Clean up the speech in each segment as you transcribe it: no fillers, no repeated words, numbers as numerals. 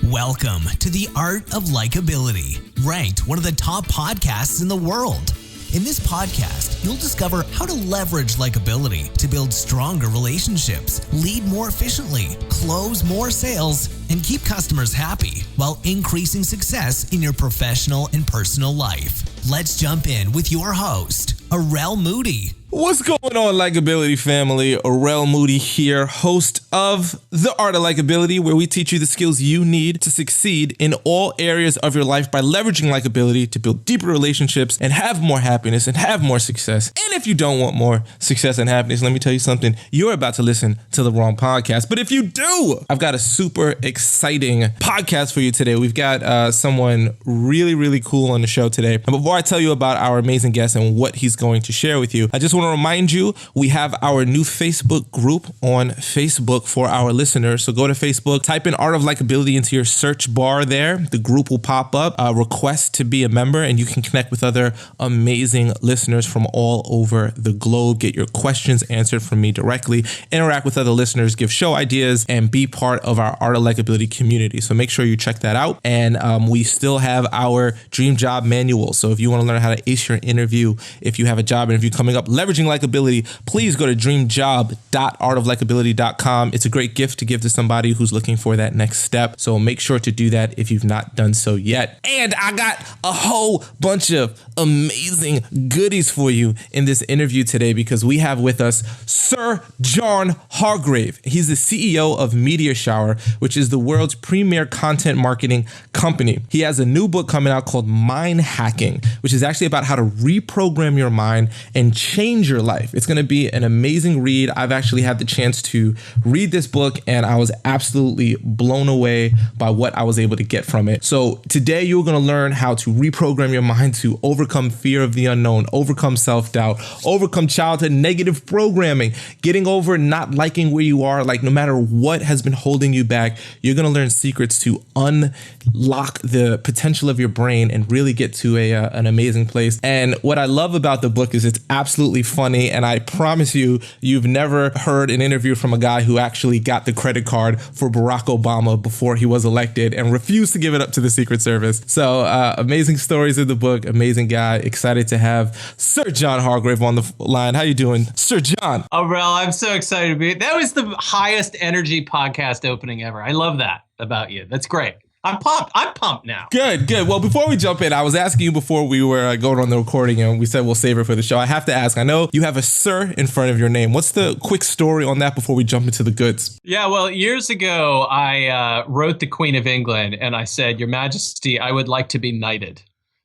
Welcome to The Art of Likeability, ranked one of the top podcasts in the world. In this podcast, you'll discover how to leverage likability to build stronger relationships, lead more efficiently, close more sales, and keep customers happy while increasing success in your professional and personal life. Let's jump in with your host, Arel Moody. What's going on, Likeability family? Arel Moody here, host of The Art of Likeability, where we teach you the skills you need to succeed in all areas of your life by leveraging likability to build deeper relationships and have more happiness and have more success. And if you don't want more success and happiness, let me tell you something, you're about to listen to the wrong podcast. But if you do, I've got a super exciting podcast for you today. We've got someone really cool on the show today. And before I tell you about our amazing guest and what he's going to share with you, I just want to remind you, we have our new Facebook group on Facebook for our listeners. So go to Facebook, type in Art of Likeability into your search bar there. The group will pop up, request to be a member, and you can connect with other amazing listeners from all over the globe. Get your questions answered from me directly, interact with other listeners, give show ideas, and be part of our Art of Likeability community. So make sure you check that out. And we still have our dream job manual. So if you want to learn how to ace your interview, if you have a job interview coming up, leveraging likability, please go to dreamjob.artoflikability.com. It's a great gift to give to somebody who's looking for that next step. So make sure to do that if you've not done so yet. And I got a whole bunch of amazing goodies for you in this interview today, because we have with us Sir John Hargrave. He's the CEO of Media Shower, which is the world's premier content marketing company. He has a new book coming out called Mindhacking, which is actually about how to reprogram your mind and change your life. It's going to be an amazing read. I've actually had the chance to read this book, and I was absolutely blown away by what I was able to get from it. So today you're going to learn how to reprogram your mind to overcome fear of the unknown, overcome self-doubt, overcome childhood negative programming, getting over not liking where you are. Like, no matter what has been holding you back, you're going to learn secrets to unlock the potential of your brain and really get to an amazing place. And what I love about the book is it's absolutely funny, and I promise you, you've never heard an interview from a guy who actually got the credit card for Barack Obama before he was elected and refused to give it up to the Secret Service. So amazing stories in the book, amazing guy. Excited to have Sir John Hargrave on the line. How you doing, Sir John? Oh, Rel, I'm so excited to be. That was the highest energy podcast opening ever. I love that about you. That's great. I'm pumped. I'm pumped now. Good. Well, before we jump in, I was asking you before we were going on the recording, and we said we'll save it for the show. I have to ask, I know you have a sir in front of your name. What's the quick story on that before we jump into the goods? Yeah, well, years ago, I wrote the Queen of England, and I said, Your Majesty, I would like to be knighted.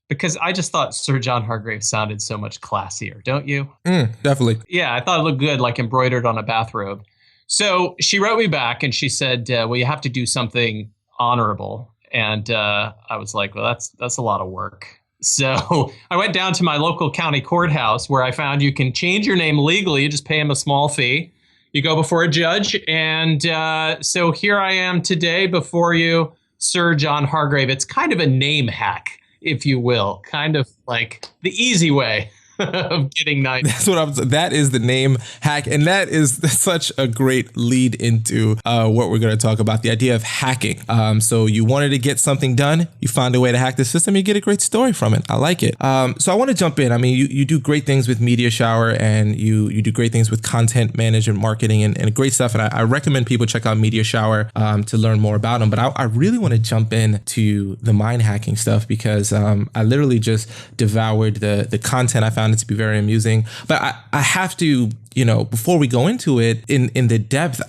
Because I just thought Sir John Hargrave sounded so much classier, don't you? Definitely. Yeah, I thought it looked good, like embroidered on a bathrobe. So she wrote me back, and she said, well, you have to do something honorable. And I was like, well, that's a lot of work. So I went down to my local county courthouse, where I found you can change your name legally. You just pay him a small fee. You go before a judge. And so here I am today before you, Sir John Hargrave. It's kind of a name hack, if you will, kind of like the easy way of getting knighted. That is the name hack. And that is such a great lead into what we're going to talk about, the idea of hacking. So you wanted to get something done, you found a way to hack the system, you get a great story from it. I like it. So I want to jump in. I mean, you do great things with Media Shower, and you do great things with content management, marketing, and great stuff. And I recommend people check out Media Shower to learn more about them. But I really want to jump in to the mind hacking stuff, because I literally just devoured the content. I found it to be very amusing. But I have to, before we go into it in the depth,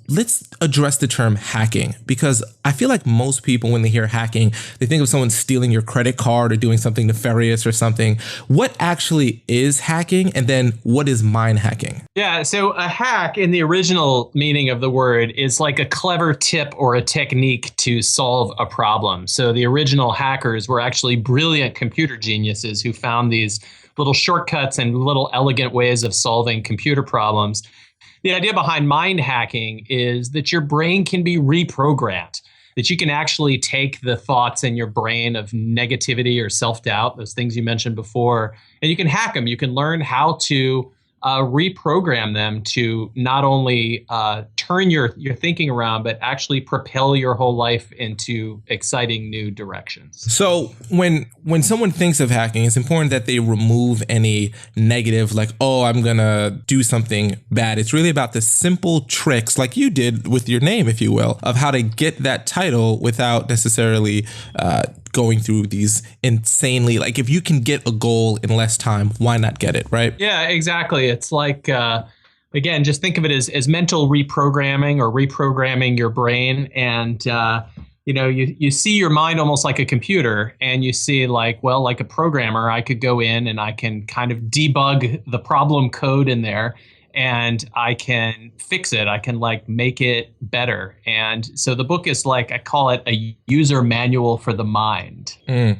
let's address the term hacking, because I feel like most people, when they hear hacking, they think of someone stealing your credit card or doing something nefarious or something. What actually is hacking? And then what is mind hacking? Yeah, so a hack, in the original meaning of the word, is like a clever tip or a technique to solve a problem. So the original hackers were actually brilliant computer geniuses who found these little shortcuts and little elegant ways of solving computer problems. The idea behind mind hacking is that your brain can be reprogrammed, that you can actually take the thoughts in your brain of negativity or self-doubt, those things you mentioned before, and you can hack them. You can learn how to reprogram them to not only turn your thinking around, but actually propel your whole life into exciting new directions. So when someone thinks of hacking, it's important that they remove any negative, like, oh, I'm gonna do something bad. It's really about the simple tricks, like you did with your name, if you will, of how to get that title without necessarily going through these insanely, like, if you can get a goal in less time, why not get it, right? Yeah, exactly. It's like, again, just think of it as mental reprogramming or reprogramming your brain. And, you see your mind almost like a computer, and you see like a programmer, I could go in and I can kind of debug the problem code in there, and I can fix it. I can make it better. And so the book is I call it a user manual for the mind.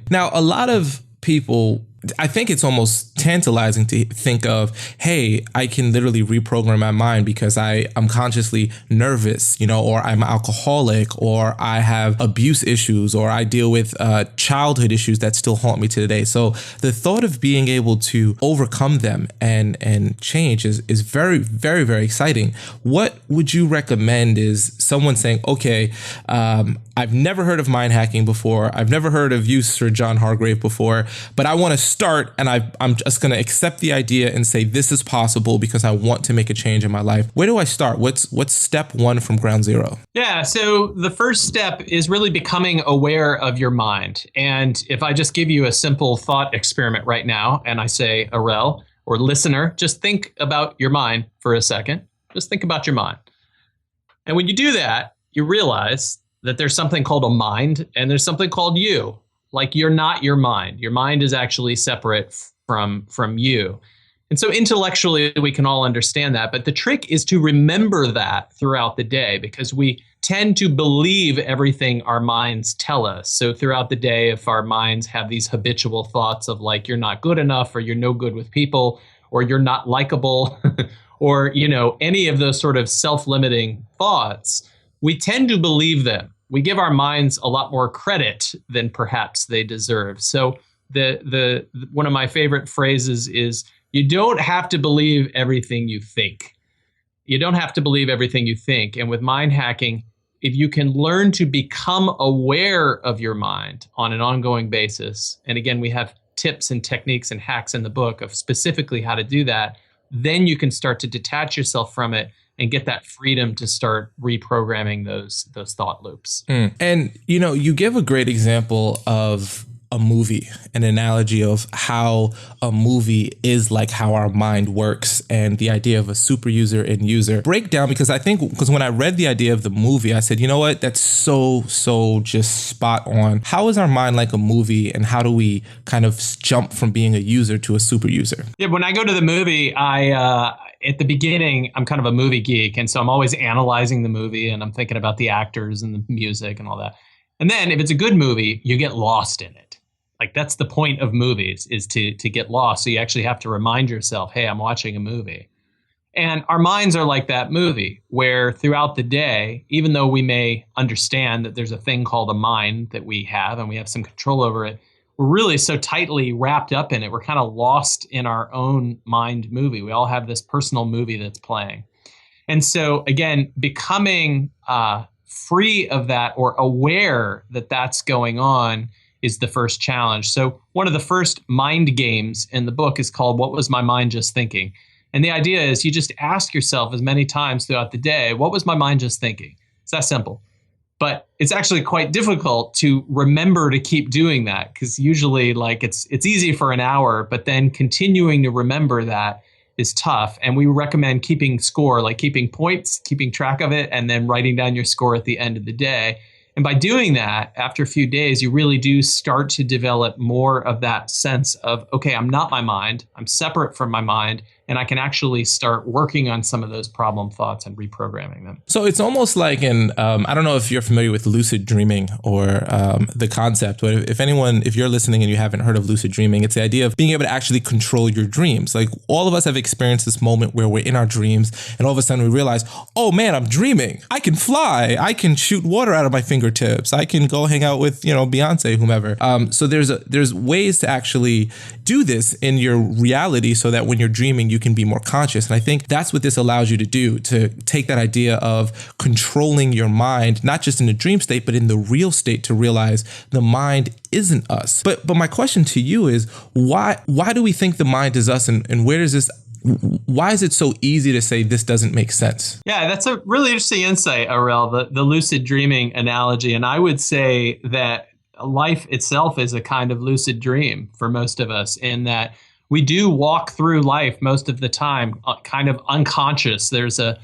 Now, a lot of people, I think it's almost tantalizing to think of, hey, I can literally reprogram my mind because I'm consciously nervous, or I'm alcoholic, or I have abuse issues, or I deal with childhood issues that still haunt me to today. So the thought of being able to overcome them and change is very, very, very exciting. What would you recommend is someone saying, okay, I've never heard of mind hacking before. I've never heard of you, Sir John Hargrave, before, but I want to start, and I'm just going to accept the idea and say this is possible because I want to make a change in my life. Where do I start? What's step one from ground zero? Yeah, so the first step is really becoming aware of your mind. And if I just give you a simple thought experiment right now, and I say, Arel, or listener, just think about your mind for a second. Just think about your mind. And when you do that, you realize that there's something called a mind and there's something called you. Like, you're not your mind. Your mind is actually separate from you. And so intellectually, we can all understand that. But the trick is to remember that throughout the day, because we tend to believe everything our minds tell us. So throughout the day, if our minds have these habitual thoughts of you're not good enough, or you're no good with people, or you're not likable, or, any of those sort of self-limiting thoughts, we tend to believe them. We give our minds a lot more credit than perhaps they deserve. So the one of my favorite phrases is, you don't have to believe everything you think. You don't have to believe everything you think. And with mind hacking, if you can learn to become aware of your mind on an ongoing basis, and again, we have tips and techniques and hacks in the book of specifically how to do that, then you can start to detach yourself from it and get that freedom to start reprogramming those thought loops. And, you give a great example of a movie, an analogy of how a movie is like how our mind works, and the idea of a super user and user breakdown. Because when I read the idea of the movie, I said, you know what, that's so just spot on. How is our mind like a movie, and how do we kind of jump from being a user to a super user? Yeah, when I go to the movie, at the beginning, I'm kind of a movie geek. And so I'm always analyzing the movie, and I'm thinking about the actors and the music and all that. And then if it's a good movie, you get lost in it. That's the point of movies, is to get lost. So you actually have to remind yourself, hey, I'm watching a movie. And our minds are like that movie, where throughout the day, even though we may understand that there's a thing called a mind that we have and we have some control over it, we're really so tightly wrapped up in it. We're kind of lost in our own mind movie. We all have this personal movie that's playing. And so again, becoming free of that, or aware that that's going on, is the first challenge. So one of the first mind games in the book is called What Was My Mind Just Thinking? And the idea is you just ask yourself as many times throughout the day, what was my mind just thinking? It's that simple. But it's actually quite difficult to remember to keep doing that, because usually it's easy for an hour, but then continuing to remember that is tough. And we recommend keeping score, keeping points, keeping track of it, and then writing down your score at the end of the day. And by doing that, after a few days, you really do start to develop more of that sense of, okay, I'm not my mind, I'm separate from my mind, and I can actually start working on some of those problem thoughts and reprogramming them. So it's almost like I don't know if you're familiar with lucid dreaming or the concept, but if you're listening and you haven't heard of lucid dreaming, it's the idea of being able to actually control your dreams. Like, all of us have experienced this moment where we're in our dreams and all of a sudden we realize, oh man, I'm dreaming. I can fly. I can shoot water out of my fingertips. I can go hang out with, Beyonce, whomever. So there's ways to actually do this in your reality, so that when you're dreaming, you you can be more conscious. And I think that's what this allows you to do, to take that idea of controlling your mind, not just in the dream state, but in the real state, to realize the mind isn't us. But my question to you is, why do we think the mind is us, and why is it so easy to say this doesn't make sense? Yeah, that's a really interesting insight, Aurel, the lucid dreaming analogy. And I would say that life itself is a kind of lucid dream for most of us, in that we do walk through life most of the time kind of unconscious. There's a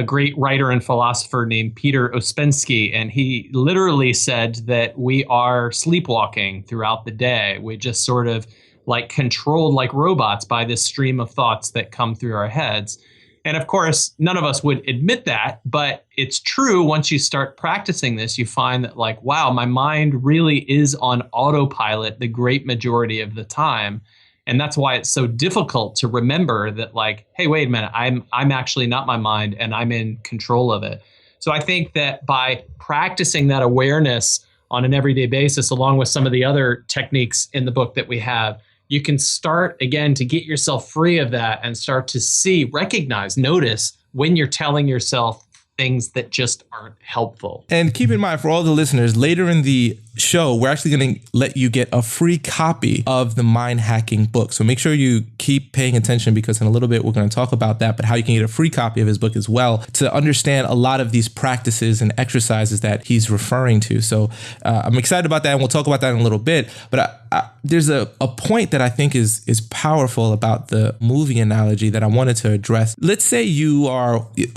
great writer and philosopher named Peter Ouspensky, and he literally said that we are sleepwalking throughout the day. We just sort of like controlled like robots by this stream of thoughts that come through our heads. And of course, none of us would admit that, but it's true. Once you start practicing this, you find that like, wow, my mind really is on autopilot the great majority of the time. And that's why it's so difficult to remember that like, hey, wait a minute, I'm actually not my mind and I'm in control of it. So I think that by practicing that awareness on an everyday basis, along with some of the other techniques in the book that we have, you can start again to get yourself free of that and start to see, recognize, notice when you're telling yourself things that just aren't helpful. And keep in mind, for all the listeners, later in the show, we're actually going to let you get a free copy of the Mind Hacking book. So make sure you keep paying attention, because in a little bit, we're going to talk about that, but how you can get a free copy of his book as well, to understand a lot of these practices and exercises that he's referring to. So I'm excited about that, and we'll talk about that in a little bit. But there's a point that I think is powerful about the movie analogy that I wanted to address. Let's say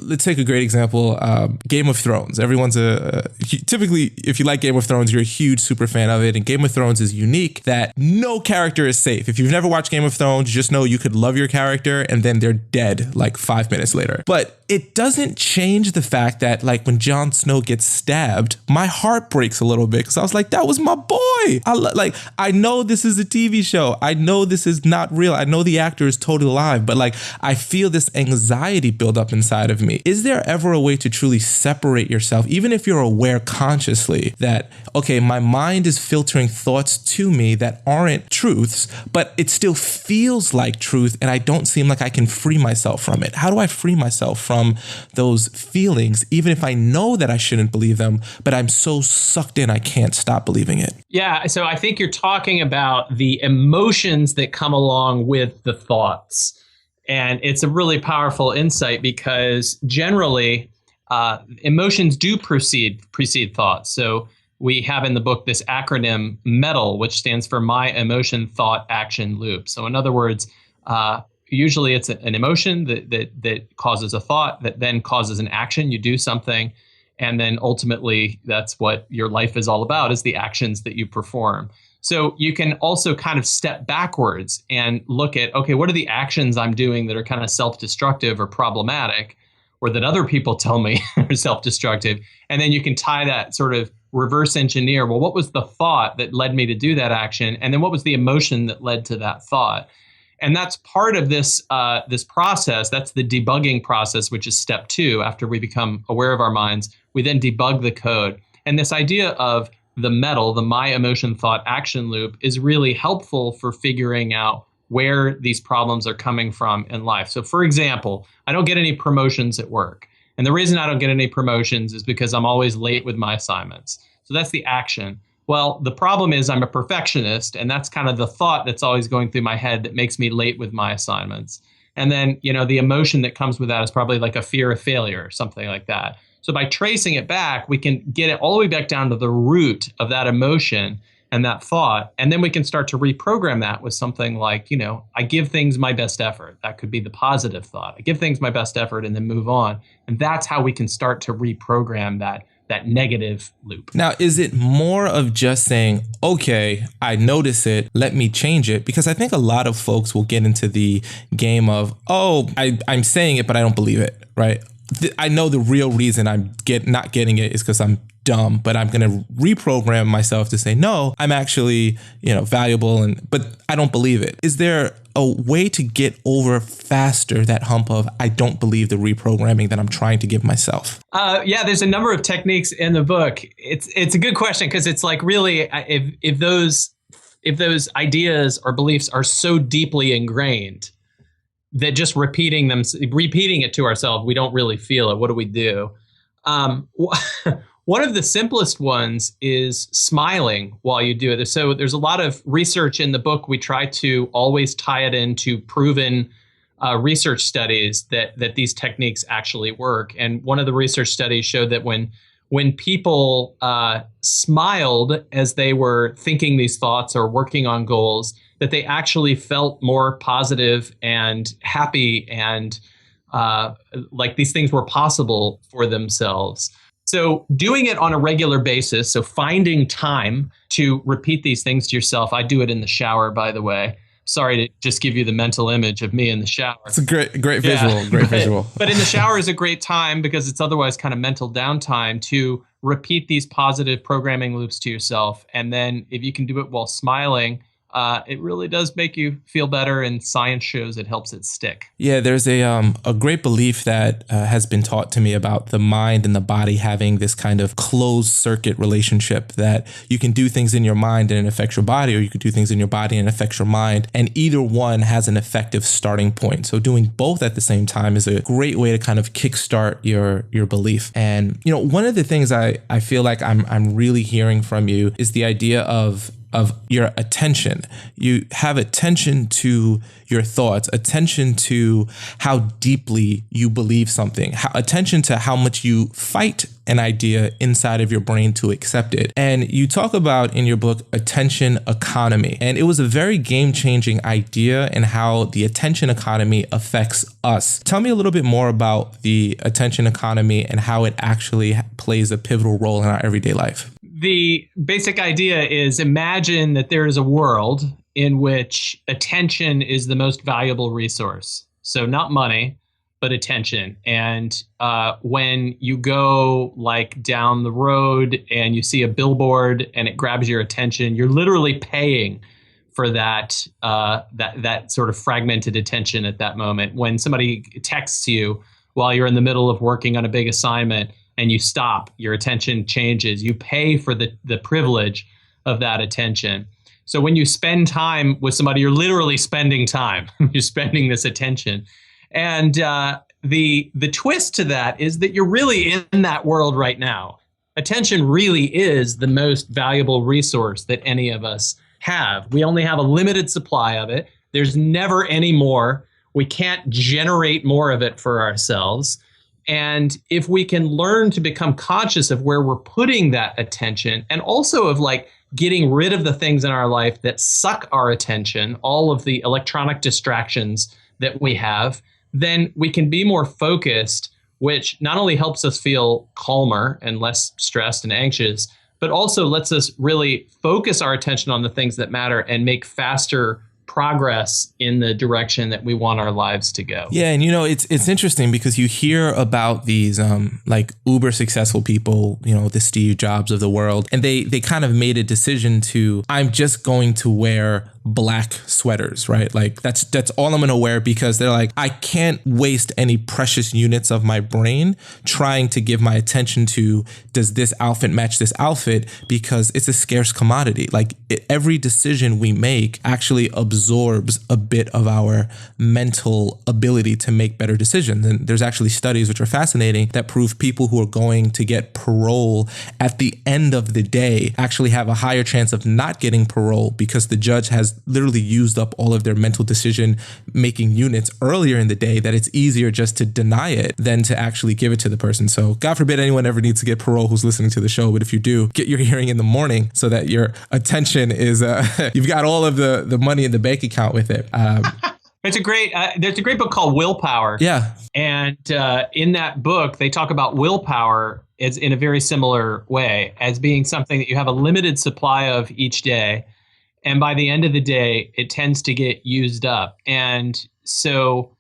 let's take a great example, Game of Thrones. Everyone's typically, if you like Game of Thrones, you're a huge super fan of it. And Game of Thrones is unique that no character is safe. If you've never watched Game of Thrones, just know you could love your character and then they're dead like 5 minutes later. But it doesn't change the fact that like when Jon Snow gets stabbed, my heart breaks a little bit, because I was like, that was my boy. I know this is a TV show. I know this is not real. I know the actor is totally alive, but like I feel this anxiety build up inside of me. Is there ever a way to truly separate yourself, even if you're aware consciously that, okay, my mind is filtering thoughts to me that aren't truths, but it still feels like truth, and I don't seem like I can free myself from it? How do I free myself from those feelings, even if I know that I shouldn't believe them, but I'm so sucked in I can't stop believing it? Yeah, so I think you're talking about the emotions that come along with the thoughts. And it's a really powerful insight, because generally emotions do precede thoughts. So we have in the book this acronym METAL, which stands for My Emotion, Thought, Action, Loop. So in other words, usually it's an emotion that causes a thought that then causes an action. You do something, and then ultimately that's what your life is all about, is the actions that you perform. So you can also kind of step backwards and look at, okay, what are the actions I'm doing that are kind of self-destructive or problematic, or that other people tell me are self-destructive? And then you can tie that, sort of reverse engineer. Well, what was the thought that led me to do that action? And then what was the emotion that led to that thought? And that's part of this process. That's the debugging process, which is step 2. After we become aware of our minds, we then debug the code. And this idea of the METAL, the My Emotion, Thought, Action Loop, is really helpful for figuring out where these problems are coming from in life. So for example, I don't get any promotions at work. And the reason I don't get any promotions is because I'm always late with my assignments. So that's the action. Well, the problem is I'm a perfectionist, and that's kind of the thought that's always going through my head that makes me late with my assignments. And then, the emotion that comes with that is probably like a fear of failure or something like that. So by tracing it back, we can get it all the way back down to the root of that emotion and that thought. And then we can start to reprogram that with something like, I give things my best effort. That could be the positive thought. I give things my best effort and then move on. And that's how we can start to reprogram that negative loop. Now, is it more of just saying, okay, I notice it, let me change it? Because I think a lot of folks will get into the game of, I'm saying it, but I don't believe it, right? I know the real reason I'm not getting it is because I'm dumb, but I'm going to reprogram myself to say, no, I'm actually, valuable, but I don't believe it. Is there a way to get over faster that hump of, I don't believe the reprogramming that I'm trying to give myself? Yeah, there's a number of techniques in the book. It's a good question, because it's like, really, if those ideas or beliefs are so deeply ingrained, that just repeating it to ourselves, we don't really feel it. What do we do? One of the simplest ones is smiling while you do it. So there's a lot of research in the book. We try to always tie it into proven research studies that these techniques actually work. And one of the research studies showed that when people smiled as they were thinking these thoughts or working on goals, that they actually felt more positive and happy and like these things were possible for themselves. So doing it on a regular basis, so finding time to repeat these things to yourself. I do it in the shower, by the way. Sorry to just give you the mental image of me in the shower. It's a great visual, visual. But in the shower is a great time because it's otherwise kind of mental downtime to repeat these positive programming loops to yourself. And then if you can do it while smiling, it really does make you feel better, and science shows it helps it stick. Yeah, there's a great belief that has been taught to me about the mind and the body having this kind of closed circuit relationship, that you can do things in your mind and it affects your body, or you can do things in your body and it affects your mind, and either one has an effective starting point. So doing both at the same time is a great way to kind of kickstart your belief. And one of the things I feel like I'm really hearing from you is the idea of your attention. You have attention to your thoughts, attention to how deeply you believe something, attention to how much you fight an idea inside of your brain to accept it. And you talk about in your book attention economy. And it was a very game-changing idea and how the attention economy affects us. Tell me a little bit more about the attention economy and how it actually plays a pivotal role in our everyday life. The basic idea is, imagine that there is a world in which attention is the most valuable resource. So not money, but attention. And when you go like down the road and you see a billboard and it grabs your attention, you're literally paying for that sort of fragmented attention at that moment. When somebody texts you while you're in the middle of working on a big assignment, and you stop, your attention changes. You pay for the privilege of that attention. So when you spend time with somebody, you're literally spending time. You're spending this attention. And the twist to that is that you're really in that world right now. Attention really is the most valuable resource that any of us have. We only have a limited supply of it. There's never any more. We can't generate more of it for ourselves. And if we can learn to become conscious of where we're putting that attention, and also of like getting rid of the things in our life that suck our attention, all of the electronic distractions that we have, then we can be more focused, which not only helps us feel calmer and less stressed and anxious, but also lets us really focus our attention on the things that matter and make faster progress in the direction that we want our lives to go. Yeah, and it's interesting because you hear about these like uber successful people, the Steve Jobs of the world, and they kind of made a decision to, I'm just going to wear black sweaters, right? Like that's all I'm going to wear, because they're like, I can't waste any precious units of my brain trying to give my attention to, does this outfit match this outfit? Because it's a scarce commodity. Like every decision we make actually absorbs a bit of our mental ability to make better decisions. And there's actually studies which are fascinating that prove people who are going to get parole at the end of the day actually have a higher chance of not getting parole, because the judge has literally used up all of their mental decision making units earlier in the day, that it's easier just to deny it than to actually give it to the person. So God forbid anyone ever needs to get parole who's listening to the show, but if you do, get your hearing in the morning so that your attention is you've got all of the money in the bank account with it. There's a great book called Willpower. Yeah. And in that book, they talk about willpower as in a very similar way, as being something that you have a limited supply of each day. And by the end of the day, it tends to get used up. And so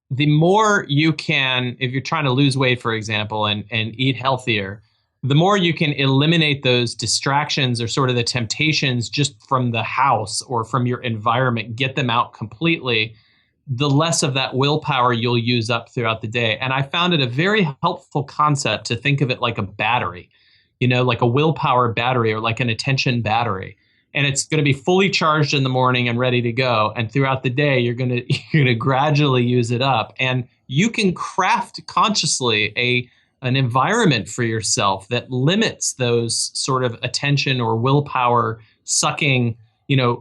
the more you can, if you're trying to lose weight, for example, and eat healthier, the more you can eliminate those distractions or sort of the temptations just from the house or from your environment, get them out completely, the less of that willpower you'll use up throughout the day. And I found it a very helpful concept to think of it like a battery, like a willpower battery or like an attention battery. and it's going to be fully charged in the morning and ready to go. And throughout the day, you're going to gradually use it up. And you can craft consciously an environment for yourself that limits those sort of attention or willpower sucking,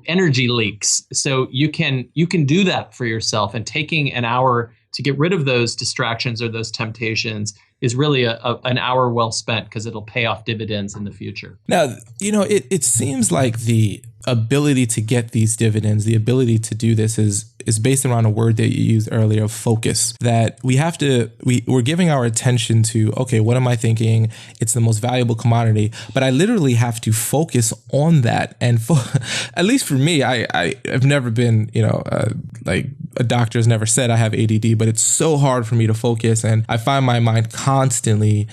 energy leaks. So you can do that for yourself. And taking an hour to get rid of those distractions or those temptations is really an hour well spent, because it'll pay off dividends in the future. Now, it seems like the ability to get these dividends, the ability to do this is based around a word that you used earlier, focus. That we're giving our attention to, okay, what am I thinking? It's the most valuable commodity, but I literally have to focus on that. And at least for me, I've never been, like a doctor has never said I have ADD, but it's so hard for me to focus, and I find my mind constantly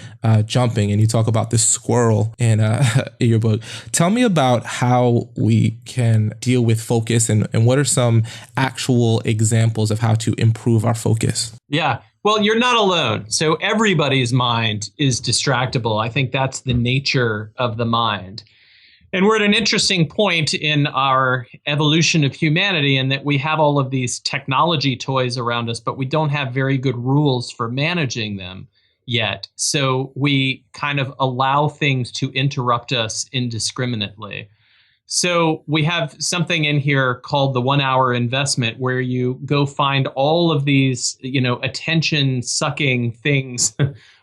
jumping. And you talk about this squirrel in your book. Tell me about how we can deal with focus, and what are some actual examples of how to improve our focus? Yeah. Well, you're not alone. So everybody's mind is distractible. I think that's the nature of the mind. And we're at an interesting point in our evolution of humanity, in that we have all of these technology toys around us, but we don't have very good rules for managing them yet. So we kind of allow things to interrupt us indiscriminately. So we have something in here called the 1 hour investment, where you go find all of these, attention sucking things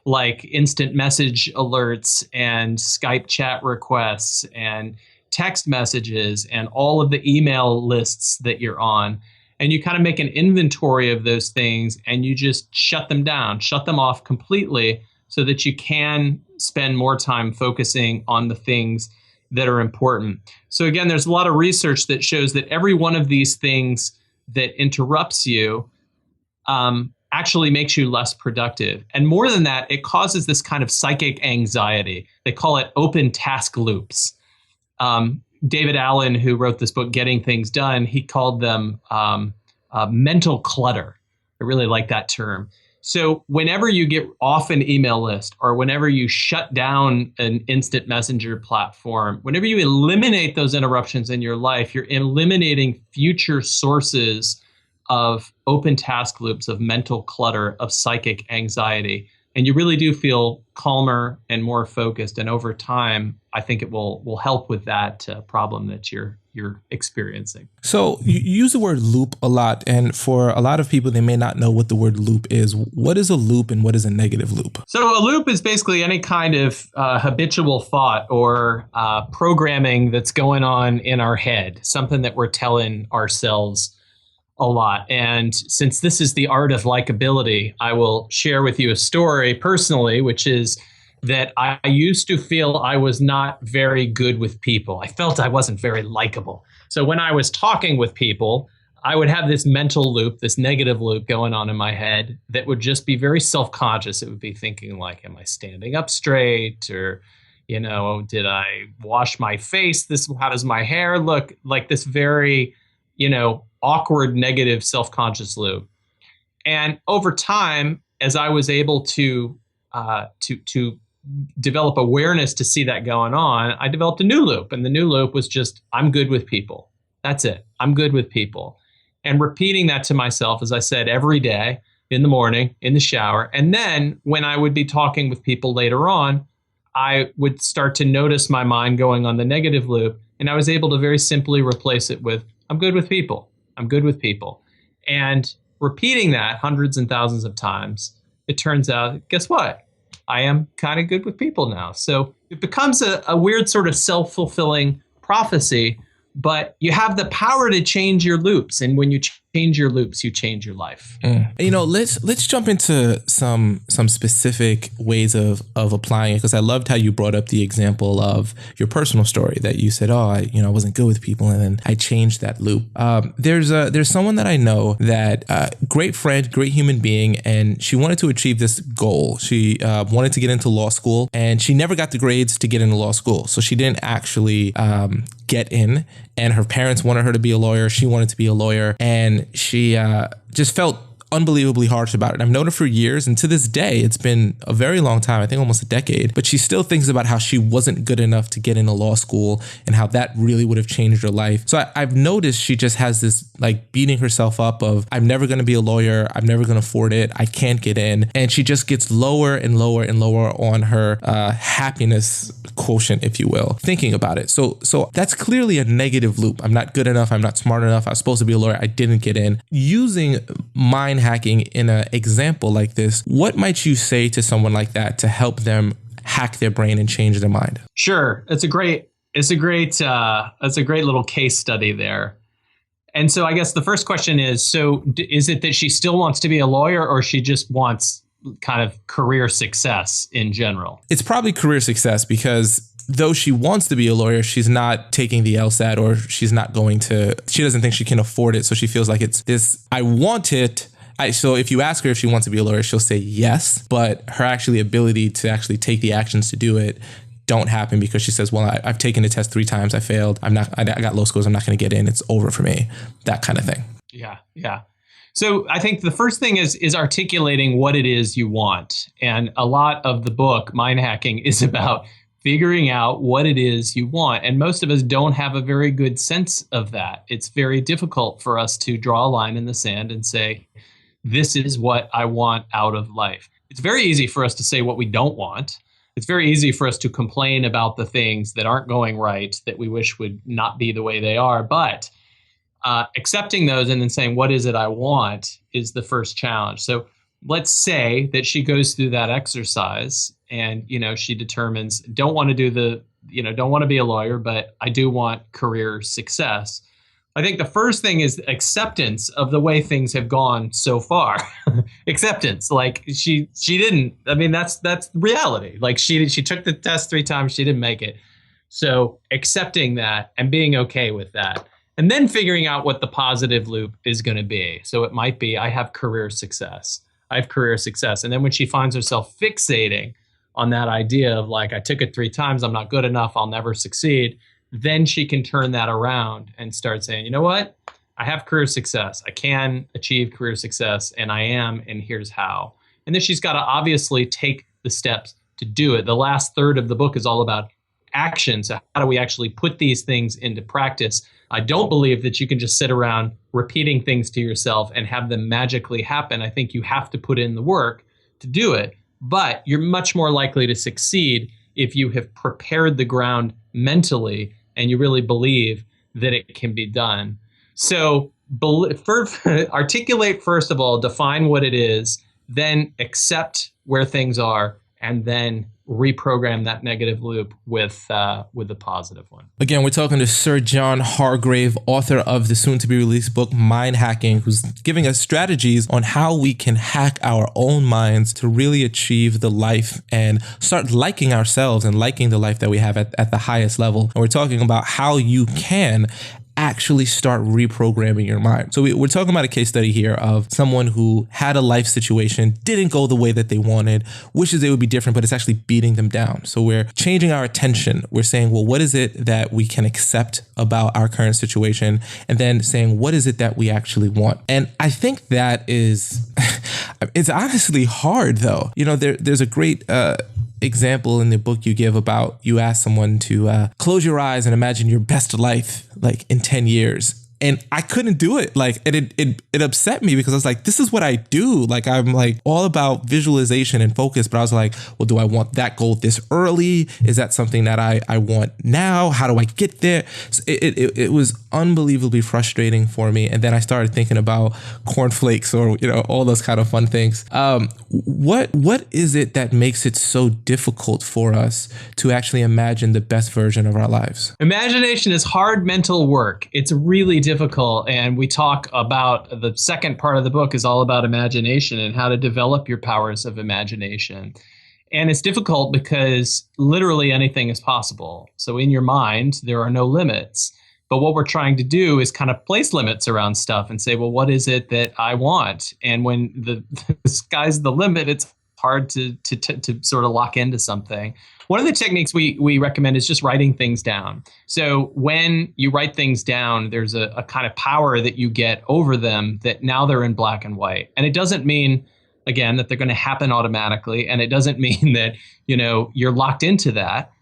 like instant message alerts and Skype chat requests and text messages and all of the email lists that you're on. And you kind of make an inventory of those things, and you just shut them down, shut them off completely, so that you can spend more time focusing on the things that are important. So again, there's a lot of research that shows that every one of these things that interrupts you actually makes you less productive. And more than that, it causes this kind of psychic anxiety. They call it open task loops. David Allen, who wrote this book, Getting Things Done, he called them mental clutter. I really like that term. So whenever you get off an email list, or whenever you shut down an instant messenger platform, whenever you eliminate those interruptions in your life, you're eliminating future sources of open task loops, of mental clutter, of psychic anxiety. And you really do feel calmer and more focused. And over time, I think it will help with that problem that you're experiencing. So you use the word loop a lot. And for a lot of people, they may not know what the word loop is. What is a loop and what is a negative loop? So a loop is basically any kind of habitual thought or programming that's going on in our head, something that we're telling ourselves a lot. And since this is the art of likability, I will share with you a story personally, which is that I used to feel I was not very good with people. I felt I wasn't very likable. So when I was talking with people, I would have this mental loop, this negative loop going on in my head that would just be very self-conscious. It would be thinking like, am I standing up straight? Or, did I wash my face? How does my hair look? Like this very, awkward, negative, self-conscious loop. And over time, as I was able to develop awareness to see that going on, I developed a new loop. And the new loop was just, I'm good with people. That's it. I'm good with people. And repeating that to myself, as I said, every day, in the morning, in the shower. And then when I would be talking with people later on, I would start to notice my mind going on the negative loop. And I was able to very simply replace it with, I'm good with people. I'm good with people. And repeating that hundreds and thousands of times, it turns out, guess what? I am kind of good with people now. So it becomes a weird sort of self-fulfilling prophecy, but you have the power to change your loops. And when you change your loops, you change your life. Let's jump into some specific ways of applying it, because I loved how you brought up the example of your personal story that you said, I wasn't good with people, and then I changed that loop. There's someone that I know that great friend, great human being, and she wanted to achieve this goal. She wanted to get into law school, and she never got the grades to get into law school, so she didn't actually get in. And her parents wanted her to be a lawyer. She wanted to be a lawyer, and she just felt unbelievably harsh about it. I've known her for years, and to this day, it's been a very long time, I think almost a decade, but she still thinks about how she wasn't good enough to get into law school and how that really would have changed her life. So I've noticed she just has this like beating herself up of, I'm never going to be a lawyer. I'm never going to afford it. I can't get in. And she just gets lower and lower and lower on her happiness quotient, if you will, thinking about it. So that's clearly a negative loop. I'm not good enough. I'm not smart enough. I was supposed to be a lawyer. I didn't get in. Using mind hacking in an example like this, what might you say to someone like that to help them hack their brain and change their mind? Sure. It's a great little case study there. And so I guess the first question is, so is it that she still wants to be a lawyer, or she just wants kind of career success in general? It's probably career success, because though she wants to be a lawyer, she's not taking the LSAT, or she doesn't think she can afford it. So she feels like it's this, I want it. So if you ask her if she wants to be a lawyer, she'll say yes, but her ability to actually take the actions to do it don't happen, because she says, well, I've taken the test 3 times. I failed. I got low scores. I'm not going to get in. It's over for me. That kind of thing. Yeah. So I think the first thing is articulating what it is you want. And a lot of the book, Mind Hacking, is about figuring out what it is you want. And most of us don't have a very good sense of that. It's very difficult for us to draw a line in the sand and say, this is what I want out of life. It's very easy for us to say what we don't want. It's very easy for us to complain about the things that aren't going right, that we wish would not be the way they are. But accepting those and then saying, what is it I want, is the first challenge. So let's say that she goes through that exercise and, she determines, don't want to be a lawyer, but I do want career success. I think the first thing is acceptance of the way things have gone so far. Acceptance, like she didn't. I mean, that's reality. Like she took the test 3 times, she didn't make it. So accepting that and being okay with that, and then figuring out what the positive loop is going to be. So it might be, I have career success. And then when she finds herself fixating on that idea of like, I took it 3 times, I'm not good enough, I'll never succeed, then she can turn that around and start saying, you know what? I have career success. I can achieve career success, and I am, and here's how. And then she's got to obviously take the steps to do it. The last third of the book is all about action. So how do we actually put these things into practice? I don't believe that you can just sit around repeating things to yourself and have them magically happen. I think you have to put in the work to do it, but you're much more likely to succeed if you have prepared the ground mentally and you really believe that it can be done. So articulate, first of all, define what it is, then accept where things are, and then reprogram that negative loop with the positive one. Again, we're talking to Sir John Hargrave, author of the soon-to-be-released book, Mind Hacking, who's giving us strategies on how we can hack our own minds to really achieve the life and start liking ourselves and liking the life that we have at the highest level. And we're talking about how you can actually start reprogramming your mind. So we're talking about a case study here of someone who had a life situation, didn't go the way that they wanted, wishes it would be different, but it's actually beating them down. So we're changing our attention. We're saying, well, what is it that we can accept about our current situation? And then saying, what is it that we actually want? And I think that is, it's honestly hard though. There's a great, example in the book you give about, you ask someone to close your eyes and imagine your best life like in 10 years. And I couldn't do it. Like, it upset me because I was like, this is what I do. Like, I'm like all about visualization and focus. But I was like, well, do I want that goal this early? Is that something that I want now? How do I get there? So it was unbelievably frustrating for me. And then I started thinking about cornflakes or, all those kind of fun things. What is it that makes it so difficult for us to actually imagine the best version of our lives? Imagination is hard mental work. It's really difficult. And we talk about the second part of the book is all about imagination and how to develop your powers of imagination. And it's difficult because literally anything is possible. So in your mind, there are no limits. But what we're trying to do is kind of place limits around stuff and say, well, what is it that I want? And when the sky's the limit, it's hard to sort of lock into something. One of the techniques we recommend is just writing things down. So when you write things down, there's a kind of power that you get over them that now they're in black and white. And it doesn't mean, again, that they're going to happen automatically. And it doesn't mean that, you're locked into that.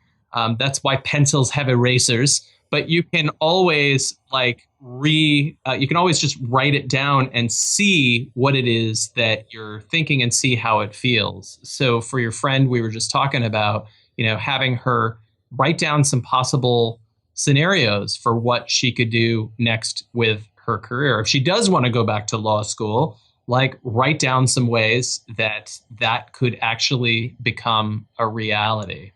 That's why pencils have erasers. But you can always you can always just write it down and see what it is that you're thinking and see how it feels. So for your friend we were just talking about, having her write down some possible scenarios for what she could do next with her career. If she does want to go back to law school, write down some ways that could actually become a reality.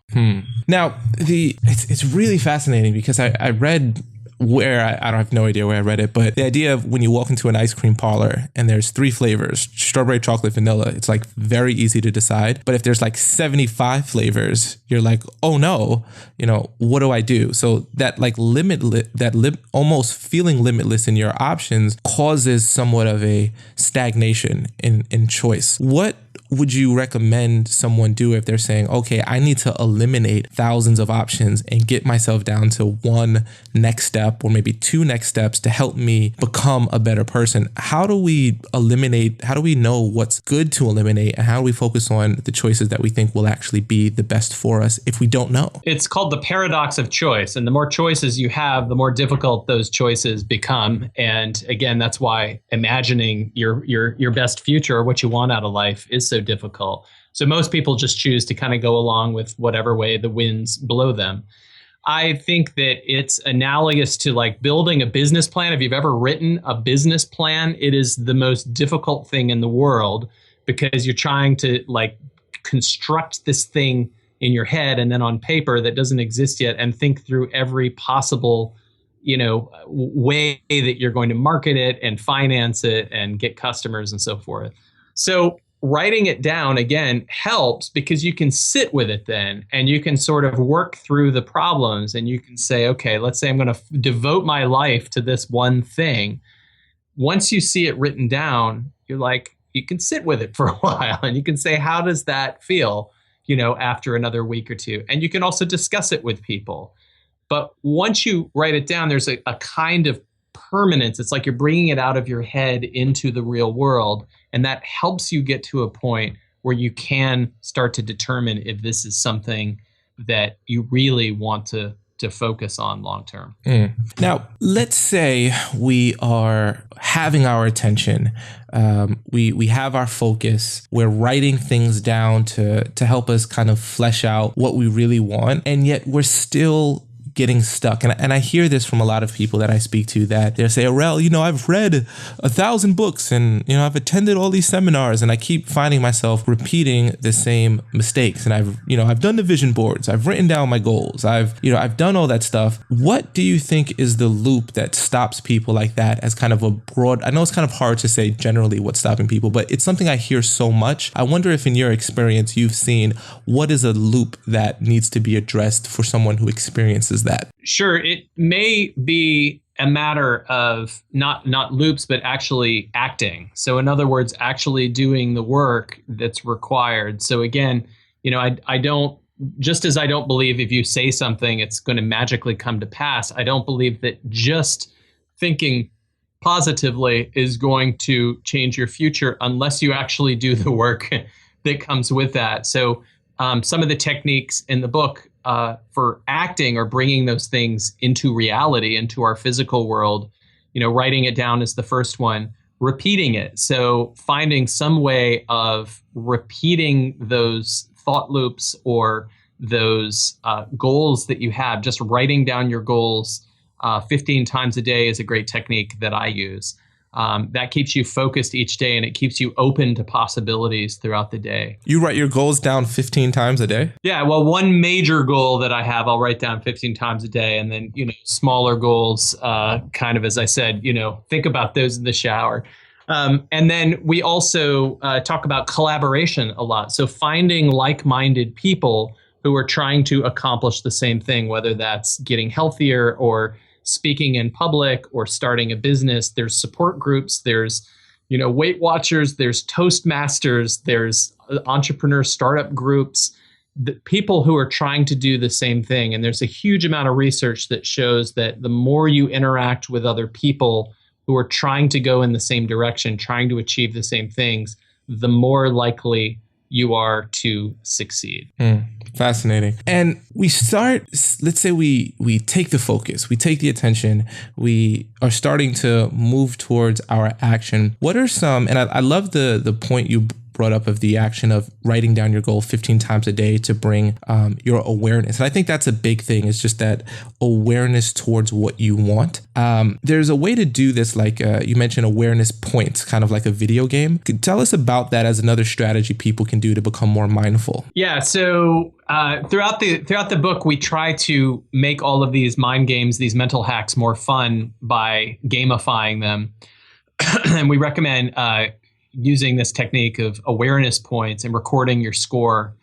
Now, it's really fascinating because I read where I don't have no idea where I read it, but the idea of when you walk into an ice cream parlor and there's 3 flavors, strawberry, chocolate, vanilla, it's very easy to decide. But if there's 75 flavors, you're like, oh no, what do I do? So that almost feeling limitless in your options causes somewhat of a stagnation in choice. What would you recommend someone do if they're saying, okay, I need to eliminate thousands of options and get myself down to one next step or maybe 2 next steps to help me become a better person? How do we know what's good to eliminate, and how do we focus on the choices that we think will actually be the best for us if we don't know? It's called the paradox of choice. And the more choices you have, the more difficult those choices become. And again, that's why imagining your best future or what you want out of life is so difficult. So most people just choose to kind of go along with whatever way the winds blow them. I think that it's analogous to building a business plan. If you've ever written a business plan, it is the most difficult thing in the world because you're trying to construct this thing in your head and then on paper that doesn't exist yet and think through every possible way that you're going to market it and finance it and get customers and so forth. So writing it down, again, helps because you can sit with it then and you can sort of work through the problems and you can say, okay, let's say I'm going to devote my life to this one thing. Once you see it written down, you can sit with it for a while and you can say, how does that feel, after another week or 2? And you can also discuss it with people. But once you write it down, there's a kind of permanence. It's like you're bringing it out of your head into the real world. And that helps you get to a point where you can start to determine if this is something that you really want to focus on long term. Now, let's say we are having our attention. We have our focus. We're writing things down to help us kind of flesh out what we really want. And yet we're still getting stuck. And I hear this from a lot of people that I speak to that they say, Aurel, I've read 1,000 books and, I've attended all these seminars and I keep finding myself repeating the same mistakes. And I've done the vision boards. I've written down my goals. I've done all that stuff. What do you think is the loop that stops people like that as kind of a broad, I know it's kind of hard to say generally what's stopping people, but it's something I hear so much. I wonder if in your experience, you've seen what is a loop that needs to be addressed for someone who experiences that? Sure. It may be a matter of not loops, but actually acting. So in other words, actually doing the work that's required. So again, I don't, just as I don't believe if you say something, it's going to magically come to pass. I don't believe that just thinking positively is going to change your future unless you actually do the work that comes with that. So some of the techniques in the book for acting or bringing those things into reality, into our physical world, writing it down is the first one, repeating it. So finding some way of repeating those thought loops or those goals that you have, just writing down your goals 15 times a day is a great technique that I use. That keeps you focused each day and it keeps you open to possibilities throughout the day. You write your goals down 15 times a day? Yeah, well, one major goal that I have, I'll write down 15 times a day. And then, smaller goals, kind of, as I said, think about those in the shower. And then we also talk about collaboration a lot. So finding like-minded people who are trying to accomplish the same thing, whether that's getting healthier or speaking in public or starting a business. There's support groups, there's Weight Watchers, there's Toastmasters, there's entrepreneur startup groups, the people who are trying to do the same thing. And there's a huge amount of research that shows that the more you interact with other people who are trying to go in the same direction, trying to achieve the same things, the more likely you are to succeed. Fascinating. And we start, let's say we take the focus, we take the attention, we are starting to move towards our action. What are some, and I love the point you brought up of the action of writing down your goal 15 times a day to bring your awareness. And I think that's a big thing. It's just that awareness towards what you want. There's a way to do this, like you mentioned awareness points, kind of like a video game. Could you tell us about that as another strategy people can do to become more mindful? Yeah. So throughout the book, we try to make all of these mind games, these mental hacks, more fun by gamifying them. And we recommend using this technique of awareness points and recording your score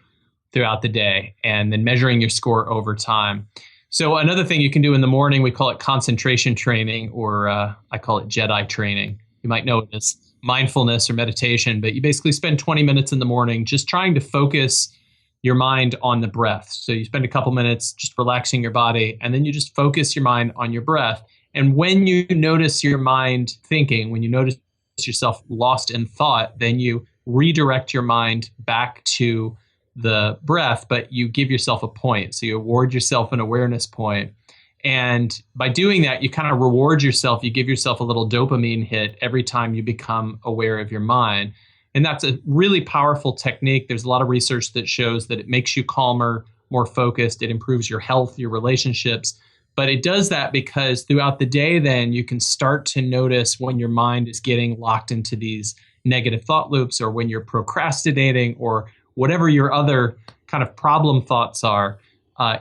throughout the day and then measuring your score over time. So another thing you can do in the morning, we call it concentration training, or I call it Jedi training. You might know it as mindfulness or meditation, but you basically spend 20 minutes in the morning just trying to focus your mind on the breath. So you spend a couple minutes just relaxing your body, and then you just focus your mind on your breath. And when you notice your mind thinking, when you notice yourself lost in thought, then you redirect your mind back to the breath, but you give yourself a point. So you award yourself an awareness point. And by doing that, you kind of reward yourself. You give yourself a little dopamine hit every time you become aware of your mind. And that's a really powerful technique. There's a lot of research that shows that it makes you calmer, more focused. It improves your health, your relationships. But it does that because throughout the day, then you can start to notice when your mind is getting locked into these negative thought loops, or when you're procrastinating, or whatever your other kind of problem thoughts are.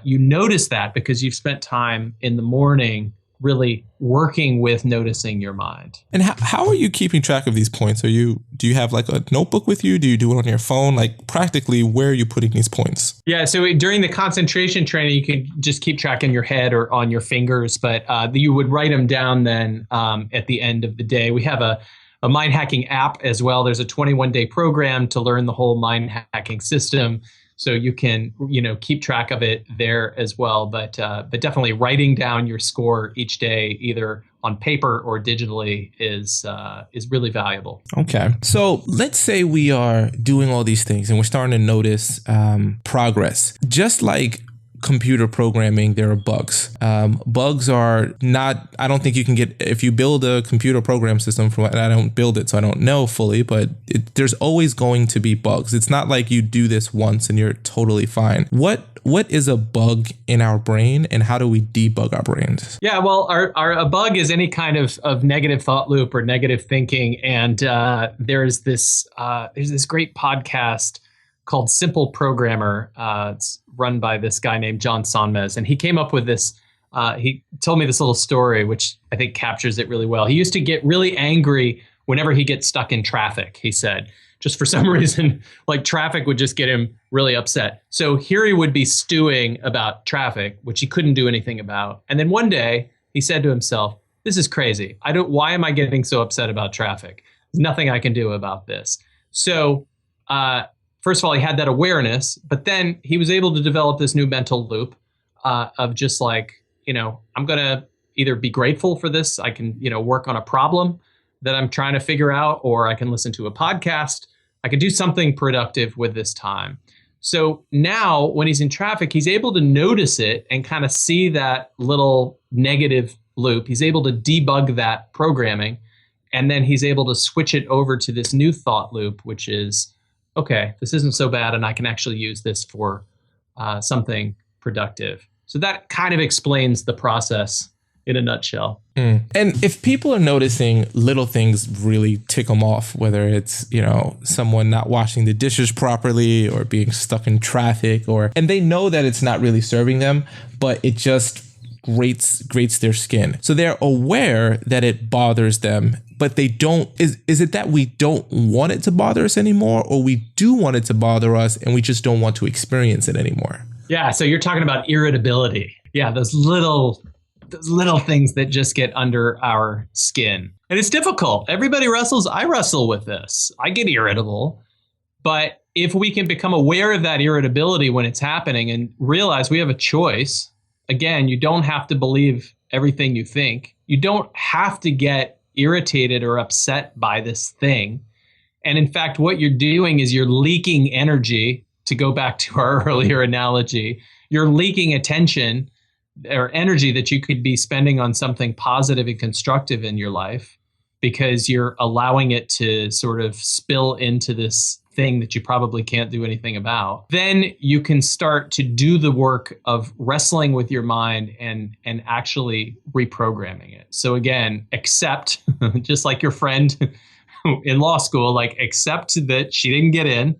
You notice that because you've spent time in the morning really working with noticing your mind. And how are you keeping track of these points? Do you have like a notebook with you? Do you do it on your phone? Like practically, where are you putting these points? Yeah, so during the concentration training, you can just keep track in your head or on your fingers, but you would write them down then at the end of the day. We have a mind hacking app as well. There's a 21-day program to learn the whole mind hacking system. So you can, keep track of it there as well. But definitely writing down your score each day, either on paper or digitally, is really valuable. Okay. So let's say we are doing all these things and we're starting to notice progress. Just like computer programming, there are bugs. Bugs are not, I don't think you can get, if you build a computer program system from, and I don't build it, so I don't know fully, but there's always going to be bugs. It's not like you do this once and you're totally fine. What is a bug in our brain, and how do we debug our brains? Yeah, well, a bug is any kind of negative thought loop or negative thinking. And there's this great podcast called Simple Programmer. It's run by this guy named John Sonmez. And he came up with this, he told me this little story, which I think captures it really well. He used to get really angry whenever he gets stuck in traffic, he said. Just for some reason, like traffic would just get him really upset. So here he would be stewing about traffic, which he couldn't do anything about. And then one day he said to himself, this is crazy. Why am I getting so upset about traffic? There's nothing I can do about this. So, first of all, he had that awareness, but then he was able to develop this new mental loop of just like, I'm going to either be grateful for this. I can, work on a problem that I'm trying to figure out, or I can listen to a podcast. I can do something productive with this time. So now when he's in traffic, he's able to notice it and kind of see that little negative loop. He's able to debug that programming, and then he's able to switch it over to this new thought loop, which is, okay, this isn't so bad, and I can actually use this for something productive. So that kind of explains the process in a nutshell. And if people are noticing little things really tick them off, whether it's, someone not washing the dishes properly or being stuck in traffic, and they know that it's not really serving them, but it just grates their skin. So they're aware that it bothers them, but they don't, is it that we don't want it to bother us anymore, or we do want it to bother us and we just don't want to experience it anymore? Yeah. So you're talking about irritability. Yeah. Those little those little things that just get under our skin. And it's difficult. Everybody wrestles. I wrestle with this. I get irritable. But if we can become aware of that irritability when it's happening and realize we have a choice, again, you don't have to believe everything you think. You don't have to get irritated or upset by this thing. And in fact, what you're doing is you're leaking energy. To go back to our earlier analogy, you're leaking attention or energy that you could be spending on something positive and constructive in your life because you're allowing it to sort of spill into this thing that you probably can't do anything about. Then you can start to do the work of wrestling with your mind and actually reprogramming it. So again, accept, just like your friend in law school, like accept that she didn't get in,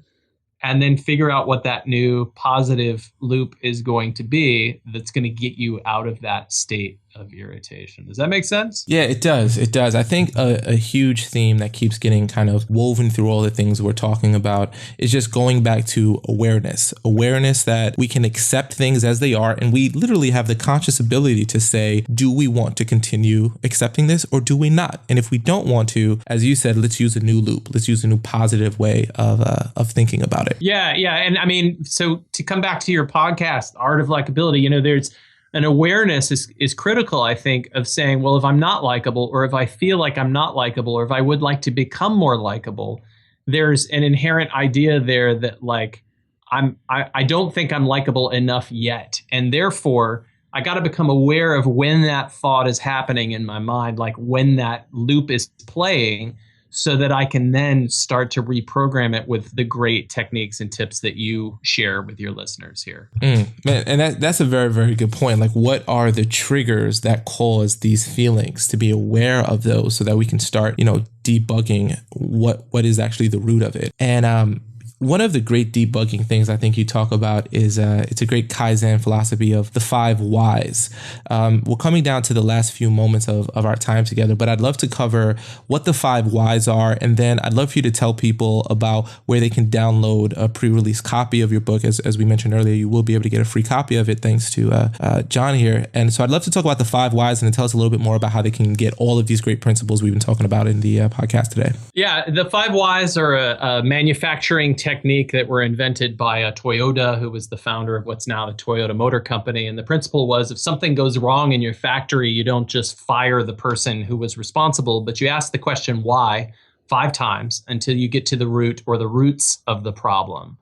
and then figure out what that new positive loop is going to be that's going to get you out of that state of irritation. Does that make sense? Yeah, it does. It does. I think a huge theme that keeps getting kind of woven through all the things we're talking about is just going back to awareness. Awareness that we can accept things as they are, and we literally have the conscious ability to say, do we want to continue accepting this or do we not? And if we don't want to, as you said, let's use a new loop. Let's use a new positive way of thinking about it. Yeah. And I mean, so to come back to your podcast, Art of Likeability, there's an awareness is critical, I think, of saying, well, if I'm not likable, or if I feel like I'm not likable, or if I would like to become more likable, there's an inherent idea there that like, I don't think I'm likable enough yet. And therefore, I got to become aware of when that thought is happening in my mind, like when that loop is playing, so that I can then start to reprogram it with the great techniques and tips that you share with your listeners here. Man, and that's a very, very good point. Like, what are the triggers that cause these feelings? To be aware of those so that we can start, debugging what is actually the root of it. And one of the great debugging things I think you talk about is it's a great Kaizen philosophy of the 5 whys. We're coming down to the last few moments of our time together, but I'd love to cover what the 5 whys are. And then I'd love for you to tell people about where they can download a pre-release copy of your book. As we mentioned earlier, you will be able to get a free copy of it thanks to John here. And so I'd love to talk about the 5 whys and then tell us a little bit more about how they can get all of these great principles we've been talking about in the podcast today. Yeah, the 5 whys are a manufacturing technique that were invented by Toyota, who was the founder of what's now the Toyota Motor Company. And the principle was, if something goes wrong in your factory, you don't just fire the person who was responsible, but you ask the question why 5 times until you get to the root or the roots of the problem.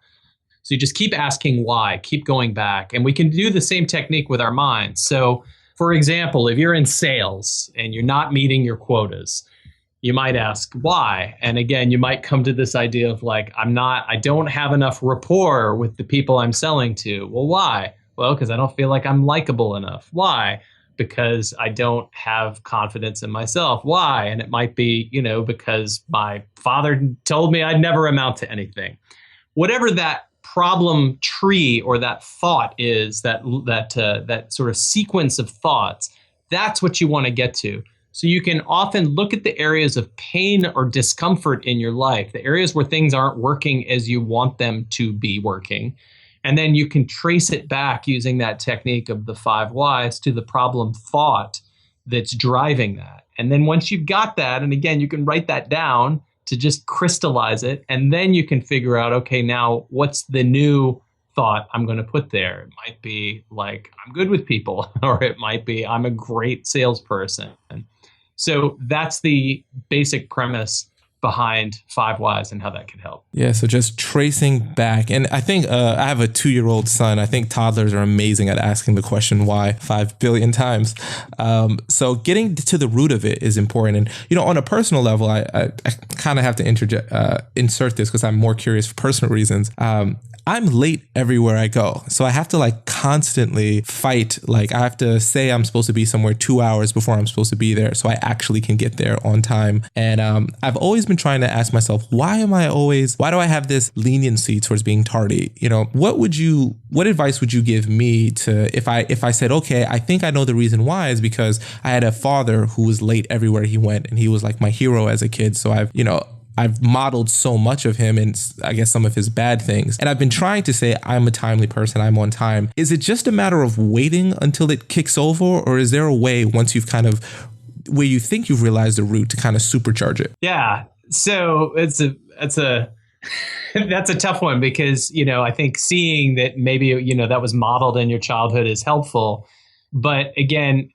So you just keep asking why, keep going back. And we can do the same technique with our minds. So for example, if you're in sales and you're not meeting your quotas, you might ask why. And again, you might come to this idea of like, I don't have enough rapport with the people I'm selling to. Well, why? Well, because I don't feel like I'm likable enough. Why? Because I don't have confidence in myself. Why? And it might be, because my father told me I'd never amount to anything. Whatever that problem tree or that thought is, that sort of sequence of thoughts, that's what you want to get to. So you can often look at the areas of pain or discomfort in your life, the areas where things aren't working as you want them to be working. And then you can trace it back using that technique of the 5 whys to the problem thought that's driving that. And then once you've got that, and again, you can write that down to just crystallize it. And then you can figure out, okay, now what's the new thought I'm going to put there? It might be like, I'm good with people, or it might be, I'm a great salesperson. So that's the basic premise behind 5 whys and how that can help. Yeah, so just tracing back. And I think I have a 2-year-old son. I think toddlers are amazing at asking the question why 5 billion times. So getting to the root of it is important. And, on a personal level, I kind of have to insert this because I'm more curious for personal reasons. I'm late everywhere I go. So I have to constantly fight. I have to say I'm supposed to be somewhere 2 hours before I'm supposed to be there so I actually can get there on time. And I've always been trying to ask myself, why do I have this leniency towards being tardy? What advice would you give me to, if I said, okay, I think I know the reason why is because I had a father who was late everywhere he went and he was like my hero as a kid. So I've modeled so much of him and I guess some of his bad things. And I've been trying to say, I'm a timely person, I'm on time. Is it just a matter of waiting until it kicks over? Or is there a way, once you've kind of, where you think you've realized the route, to kind of supercharge it? Yeah. So that's a that's a tough one, because, I think seeing that maybe, that was modeled in your childhood is helpful. But again,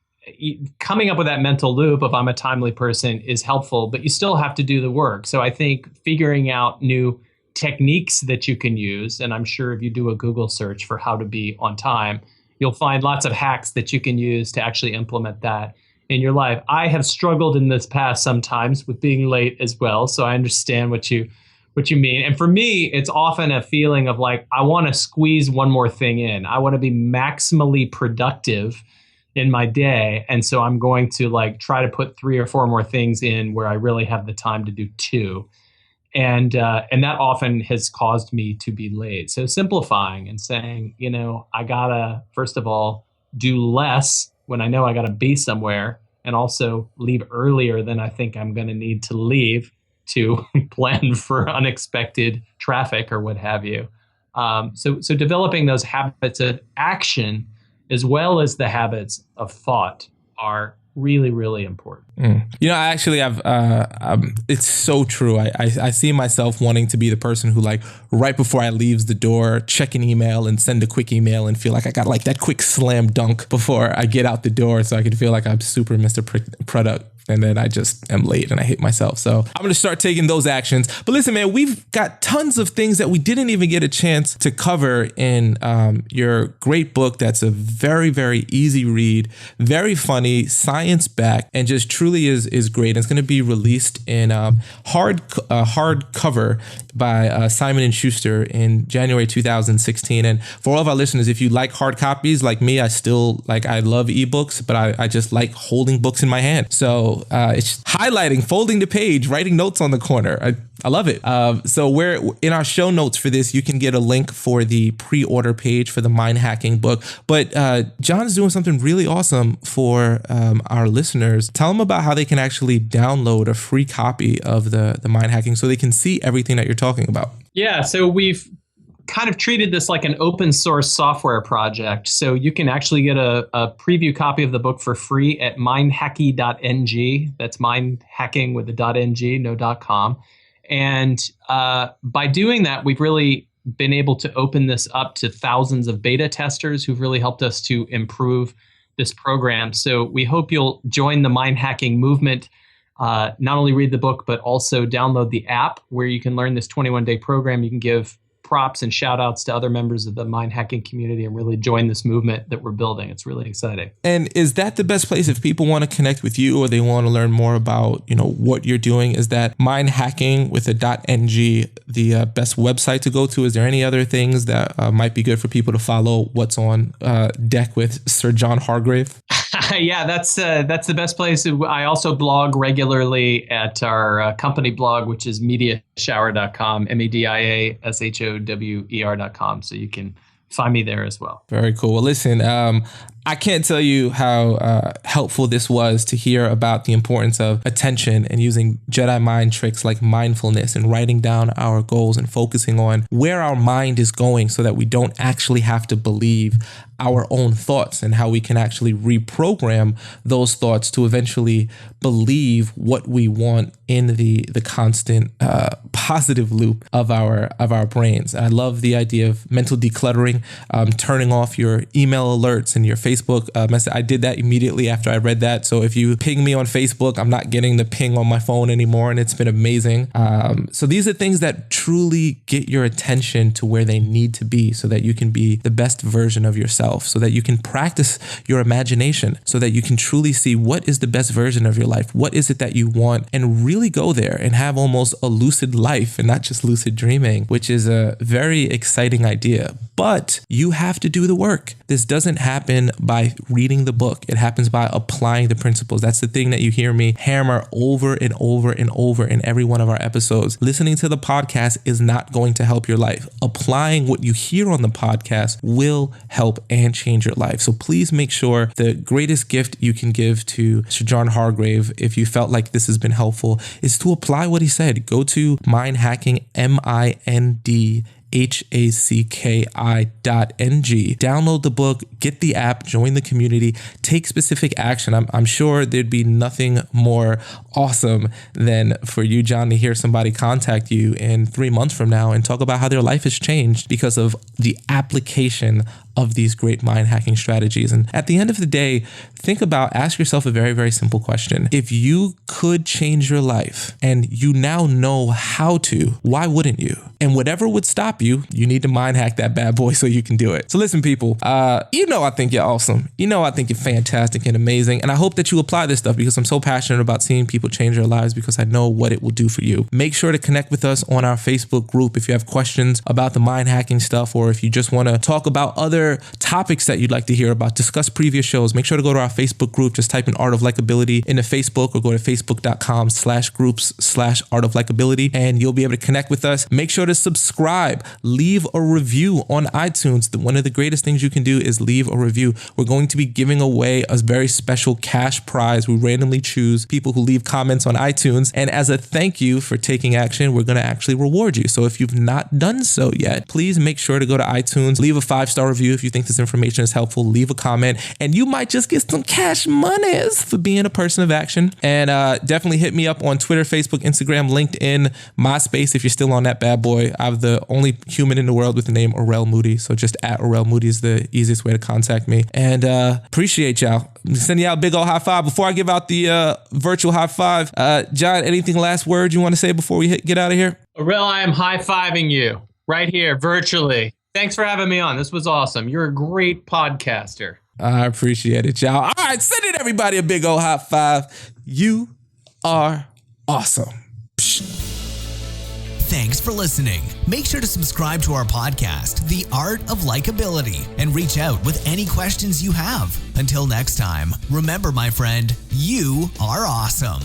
coming up with that mental loop of I'm a timely person is helpful, but you still have to do the work. So I think figuring out new techniques that you can use, and I'm sure if you do a Google search for how to be on time, you'll find lots of hacks that you can use to actually implement that in your life. I have struggled in this past sometimes with being late as well. So I understand what you mean. And for me, it's often a feeling of like, I want to squeeze one more thing in. I want to be maximally productive in my day. And so I'm going to try to put 3 or 4 more things in where I really have the time to do 2. And that often has caused me to be late. So simplifying and saying, I gotta, first of all, do less when I know I gotta be somewhere, and also leave earlier than I think I'm going to need to leave to plan for unexpected traffic or what have you. So developing those habits of action as well as the habits of thought are really, really important. I actually have, it's so true. I see myself wanting to be the person who right before I leaves the door, check an email and send a quick email and feel like I got that quick slam dunk before I get out the door, so I can feel like I'm super Mr. Product. And then I just am late and I hate myself. So I'm going to start taking those actions. But listen, man, we've got tons of things that we didn't even get a chance to cover in your great book. That's a very, very easy read, very funny, science-backed, and just truly is great. And it's going to be released in hardcover by Simon & Schuster in January 2016. And for all of our listeners, if you like hard copies like me, I still I love ebooks, but I just like holding books in my hand. So it's highlighting, folding the page, writing notes on the corner. I love it. So we're in our show notes for this. You can get a link for the pre-order page for the Mindhacking book. But John is doing something really awesome for our listeners. Tell them about how they can actually download a free copy of the Mindhacking so they can see everything that you're talking about. Yeah. So we've kind of treated this like an open source software project. So you can actually get a preview copy of the book for free at mindhacking.ng. That's mindhacking with the .ng, no .com. And by doing that, we've really been able to open this up to thousands of beta testers who've really helped us to improve this program. So we hope you'll join the mind hacking movement. Not only read the book, but also download the app where you can learn this 21-day program. You can give props and shout outs to other members of the mind hacking community and really join this movement that we're building. It's really exciting. And is that the best place if people want to connect with you or they want to learn more about, what you're doing? Is that mind hacking with a .ng the best website to go to? Is there any other things that might be good for people to follow what's on deck with Sir John Hargrave? Yeah, that's the best place. I also blog regularly at our company blog, which is mediashower.com, mediashower.com. So you can find me there as well. Very cool. Well, listen, I can't tell you how helpful this was to hear about the importance of attention and using Jedi mind tricks like mindfulness and writing down our goals and focusing on where our mind is going so that we don't actually have to believe our own thoughts, and how we can actually reprogram those thoughts to eventually believe what we want in the constant positive loop of our brains. I love the idea of mental decluttering, turning off your email alerts and your Facebook message. I did that immediately after I read that. So if you ping me on Facebook, I'm not getting the ping on my phone anymore, and it's been amazing. So these are things that truly get your attention to where they need to be so that you can be the best version of yourself, so that you can practice your imagination, so that you can truly see what is the best version of your life. What is it that you want, and really go there and have almost a lucid life and not just lucid dreaming, which is a very exciting idea. But you have to do the work. This doesn't happen by reading the book. It happens by applying the principles. That's the thing that you hear me hammer over and over and over in every one of our episodes. Listening to the podcast is not going to help your life. Applying what you hear on the podcast will help and change your life. So please make sure the greatest gift you can give to Sir John Hargrave, if you felt like this has been helpful, is to apply what he said. Go to Mindhacking, mindhacki.ng. Download the book, get the app, join the community, take specific action. I'm sure there'd be nothing more awesome than for you, John, to hear somebody contact you in 3 months from now and talk about how their life has changed because of the application of these great mind hacking strategies. And at the end of the day, ask yourself a very, very simple question. If you could change your life and you now know how to, why wouldn't you? And whatever would stop you, you need to mind hack that bad boy so you can do it. So listen, people, I think you're awesome. I think you're fantastic and amazing. And I hope that you apply this stuff because I'm so passionate about seeing people change their lives because I know what it will do for you. Make sure to connect with us on our Facebook group if you have questions about the mind hacking stuff, or if you just want to talk about other topics that you'd like to hear about, discuss previous shows. Make sure to go to our Facebook group. Just type in Art of Likeability into Facebook or go to facebook.com/groups/Art of Likeability and you'll be able to connect with us. Make sure to subscribe, leave a review on iTunes. One of the greatest things you can do is leave a review. We're going to be giving away a very special cash prize. We randomly choose people who leave comments on iTunes. And as a thank you for taking action, we're going to actually reward you. So if you've not done so yet, please make sure to go to iTunes, leave a 5-star review. If you think this information is helpful, leave a comment and you might just get some cash monies for being a person of action. And definitely hit me up on Twitter, Facebook, Instagram, LinkedIn, MySpace. If you're still on that bad boy, I'm the only human in the world with the name Orel Moody. So just at Orel Moody is the easiest way to contact me. And appreciate y'all. I'm sending y'all a big old high five. Before I give out the virtual high five, John, anything last words you want to say before we get out of here? Orel, I am high-fiving you right here virtually. Thanks for having me on. This was awesome. You're a great podcaster. I appreciate it, y'all. All right, send it everybody a big old high five. You are awesome. Thanks for listening. Make sure to subscribe to our podcast, The Art of Likeability, and reach out with any questions you have. Until next time, remember, my friend, you are awesome.